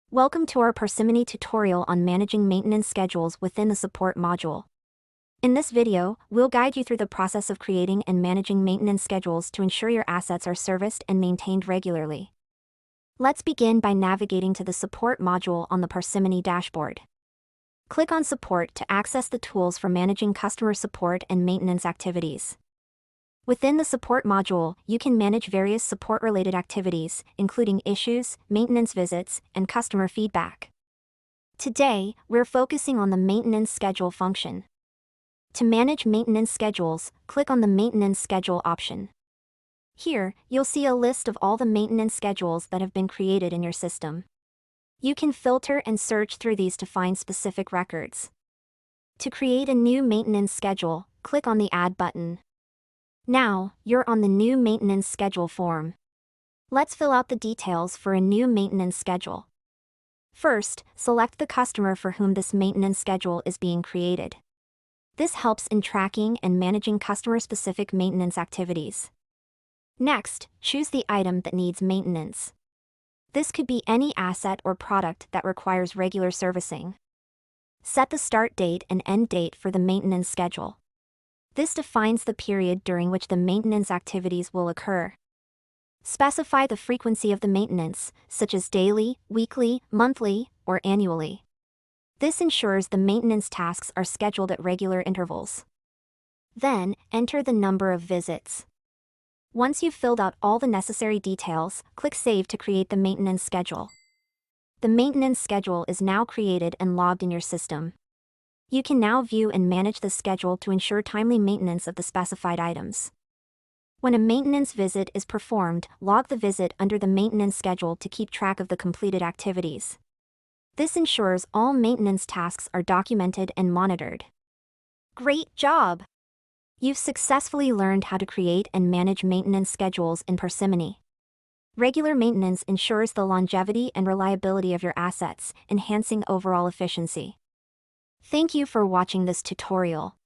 Welcome to our Parsimony tutorial on managing maintenance schedules within the support module. In this video, we'll guide you through the process of creating and managing maintenance schedules to ensure your assets are serviced and maintained regularly. Let's begin by navigating to the support module on the Parsimony dashboard. Click on Support to access the tools for managing customer support and maintenance activities. Within the support module, you can manage various support-related activities, including issues, maintenance visits, and customer feedback. Today, we're focusing on the maintenance schedule function. To manage maintenance schedules, click on the Maintenance Schedule option. Here, you'll see a list of all the maintenance schedules that have been created in your system. You can filter and search through these to find specific records. To create a new maintenance schedule, click on the Add button. Now, you're on the new maintenance schedule form. Let's fill out the details for a new maintenance schedule. First, select the customer for whom this maintenance schedule is being created. This helps in tracking and managing customer-specific maintenance activities. Next, choose the item that needs maintenance. This could be any asset or product that requires regular servicing. Set the start date and end date for the maintenance schedule. This defines the period during which the maintenance activities will occur. Specify the frequency of the maintenance, such as daily, weekly, monthly, or annually. This ensures the maintenance tasks are scheduled at regular intervals. Then, enter the number of visits. Once you've filled out all the necessary details, click Save to create the maintenance schedule. The maintenance schedule is now created and logged in your system. You can now view and manage the schedule to ensure timely maintenance of the specified items. When a maintenance visit is performed, log the visit under the maintenance schedule to keep track of the completed activities. This ensures all maintenance tasks are documented and monitored. Great job! You've successfully learned how to create and manage maintenance schedules in Parsimony. Regular maintenance ensures the longevity and reliability of your assets, enhancing overall efficiency. Thank you for watching this tutorial.